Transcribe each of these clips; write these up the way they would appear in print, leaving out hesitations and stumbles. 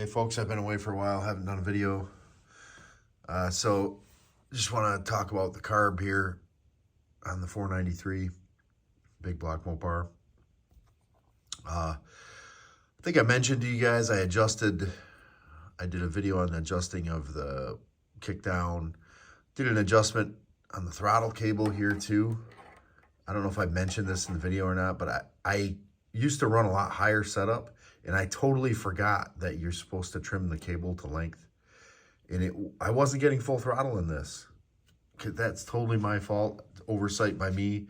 Hey folks, I've been away for a while, haven't done a video. So just want to talk about the carb here on the 493 big block Mopar. I think I mentioned to you guys I did a video on adjusting of the kick down, did an adjustment on the throttle cable here too. I don't know if I mentioned this in the video or not, but I used to run a lot higher setup, and I totally forgot that you're supposed to trim the cable to length. And I wasn't getting full throttle in this. That's totally my fault, oversight by me.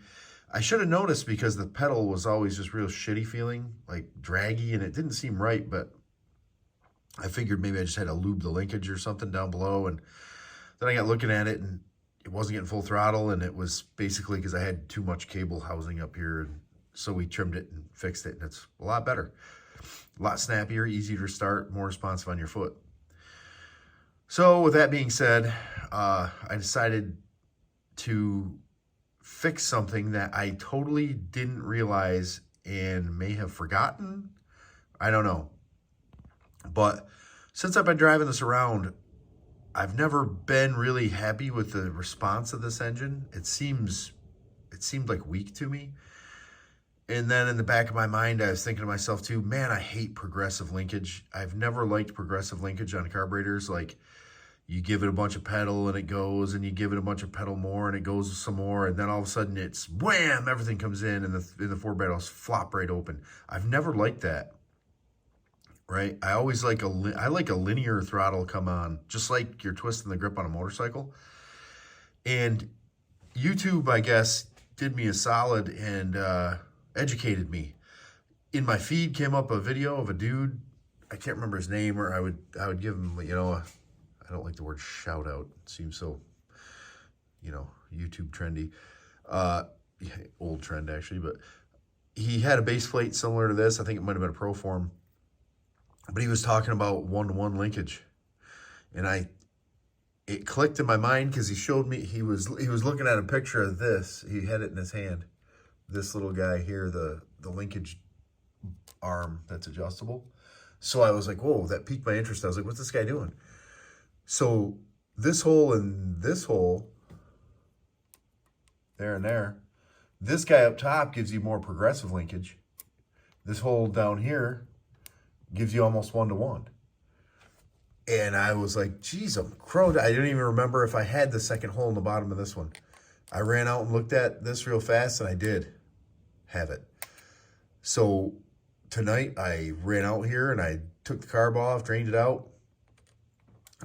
I should have noticed because the pedal was always just real shitty feeling, like draggy, and it didn't seem right, but I figured maybe I just had to lube the linkage or something down below. And then I got looking at it, and it wasn't getting full throttle, and it was basically because I had too much cable housing up here. And so we trimmed it and fixed it, and it's a lot better. A lot snappier, easier to start, more responsive on your foot. So with that being said, I decided to fix something that I totally didn't realize and may have forgotten. I don't know. But since I've been driving this around, I've never been really happy with the response of this engine. It seemed like weak to me. And then in the back of my mind, I was thinking to myself too, man, I hate progressive linkage. I've never liked progressive linkage on carburetors. Like, you give it a bunch of pedal and it goes, and you give it a bunch of pedal more and it goes some more, and then all of a sudden it's wham, everything comes in and the four barrels flop right open. I've never liked that. Right? I always like a linear throttle come on, just like you're twisting the grip on a motorcycle. And YouTube, I guess, did me a solid and educated me. In my feed came up a video of a dude, I can't remember his name, or I would give him, I don't like the word shout out. It seems so, YouTube trendy. Old trend actually, but he had a base plate similar to this. I think it might have been a Pro Form. But he was talking about one-to-one linkage. And it clicked in my mind because he showed me, he was looking at a picture of this. He had it in his hand. This little guy here, the linkage arm that's adjustable. So I was like, whoa, that piqued my interest. I was like, what's this guy doing? So this hole and this hole, there and there, this guy up top gives you more progressive linkage. This hole down here gives you almost one-to-one. And I was like, geez, I'm crowed. I didn't even remember if I had the second hole in the bottom of this one. I ran out and looked at this real fast, and I did have it. So tonight I ran out here and I took the carb off, drained it out.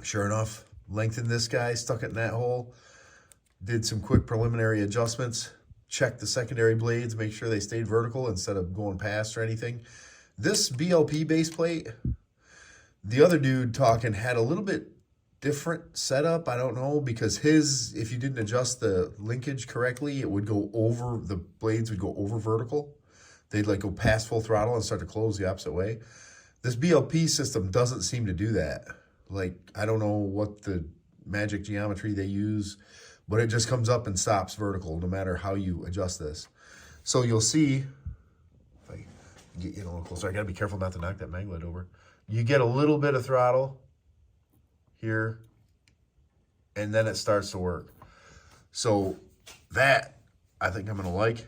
Sure enough, lengthened this guy, stuck it in that hole, did some quick preliminary adjustments, checked the secondary blades, make sure they stayed vertical instead of going past or anything. This BLP base plate, the other dude talking had a little bit different setup. I don't know, because his, if you didn't adjust the linkage correctly, it would go over, the blades would go over vertical. They'd like go past full throttle and start to close the opposite way. This BLP system doesn't seem to do that. Like, I don't know what the magic geometry they use, but it just comes up and stops vertical no matter how you adjust this. So you'll see, if I get you a little closer, I gotta be careful not to knock that mag light over. You get a little bit of throttle here, and then it starts to work. So that, I think I'm gonna like.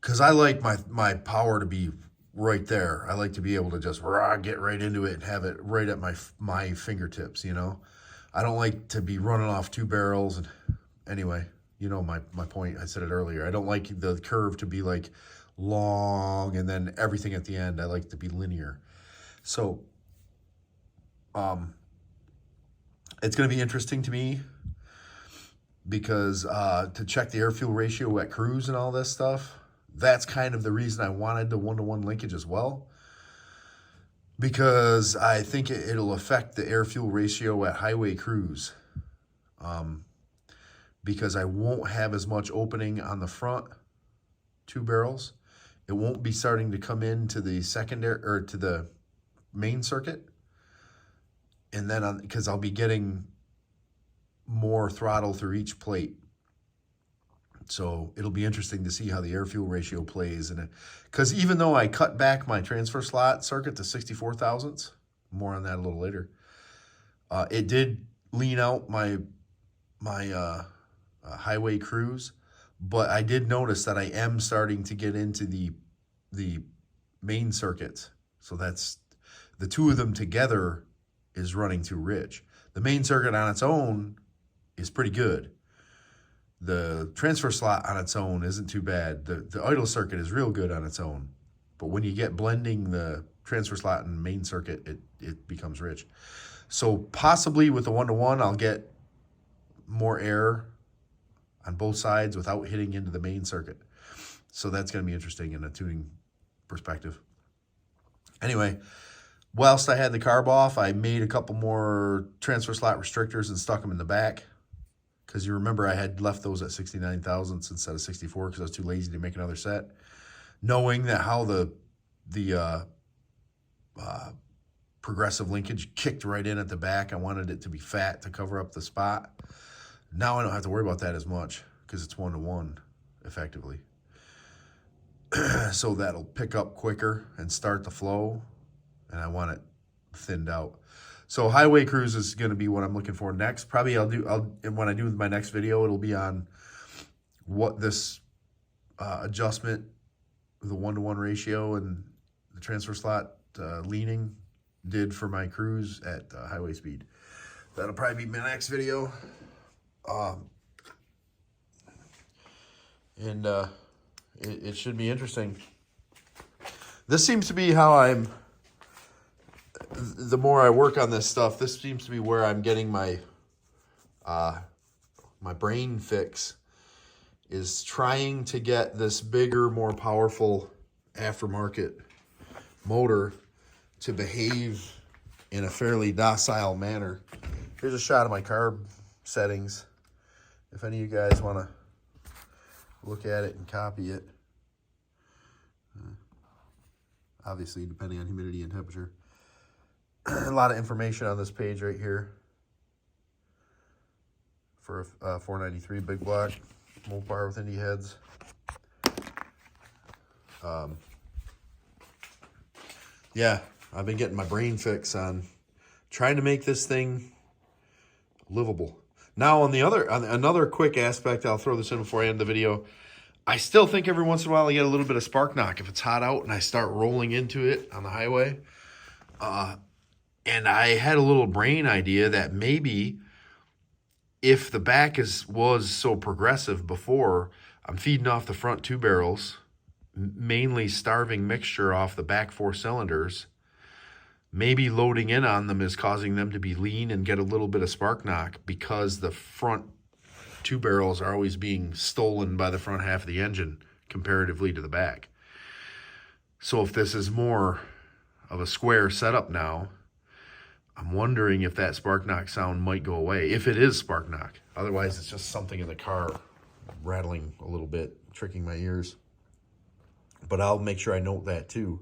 Because I like my power to be right there. I like to be able to just get right into it and have it right at my fingertips, I don't like to be running off two barrels. And anyway, my point, I said it earlier. I don't like the curve to be like long and then everything at the end. I like to be linear. So it's going to be interesting to me because to check the air-fuel ratio at cruise and all this stuff, that's kind of the reason I wanted the one-to-one linkage as well, because I think it'll affect the air-fuel ratio at highway cruise, because I won't have as much opening on the front two barrels. It won't be starting to come into the secondary or to the main circuit, and then because I'll be getting more throttle through each plate. So it'll be interesting to see how the air-fuel ratio plays in it. Because even though I cut back my transfer slot circuit to 64 thousandths, more on that a little later, it did lean out my highway cruise. But I did notice that I am starting to get into the main circuit. So that's the two of them together is running too rich. The main circuit on its own is pretty good. The transfer slot on its own isn't too bad. The idle circuit is real good on its own. But when you get blending the transfer slot and main circuit, it becomes rich. So possibly with the 1-to-1, I'll get more air on both sides without hitting into the main circuit. So that's going to be interesting in a tuning perspective. Anyway, whilst I had the carb off, I made a couple more transfer slot restrictors and stuck them in the back. Because you remember I had left those at 69 thousandths instead of 64 because I was too lazy to make another set. Knowing that how the progressive linkage kicked right in at the back, I wanted it to be fat to cover up the spot. Now I don't have to worry about that as much because it's 1-to-1 effectively. So that'll pick up quicker and start the flow, and I want it thinned out. So highway cruise is going to be what I'm looking for next. Probably when I do my next video, it'll be on what this adjustment, the 1-to-1 ratio and the transfer slot leaning did for my cruise at highway speed. That'll probably be my next video. It should be interesting. This seems to be how the more I work on this stuff, this seems to be where I'm getting my my brain fix, is trying to get this bigger, more powerful aftermarket motor to behave in a fairly docile manner. Here's a shot of my carb settings. If any of you guys want to look at it and copy it. Obviously, depending on humidity and temperature. A lot of information on this page right here for a 493 big block Mopar with Indy heads. Yeah, I've been getting my brain fix on trying to make this thing livable. Now, on another quick aspect, I'll throw this in before I end the video. I still think every once in a while I get a little bit of spark knock if it's hot out and I start rolling into it on the highway. And I had a little brain idea that maybe if the back was so progressive before, I'm feeding off the front two barrels, mainly starving mixture off the back four cylinders. Maybe loading in on them is causing them to be lean and get a little bit of spark knock because the front two barrels are always being stolen by the front half of the engine comparatively to the back. So if this is more of a square setup now, I'm wondering if that spark knock sound might go away, if it is spark knock. Otherwise, it's just something in the car rattling a little bit, tricking my ears. But I'll make sure I note that too.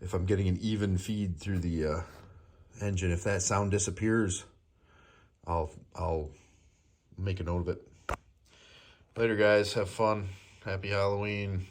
If I'm getting an even feed through the engine, if that sound disappears, I'll make a note of it. Later, guys. Have fun. Happy Halloween.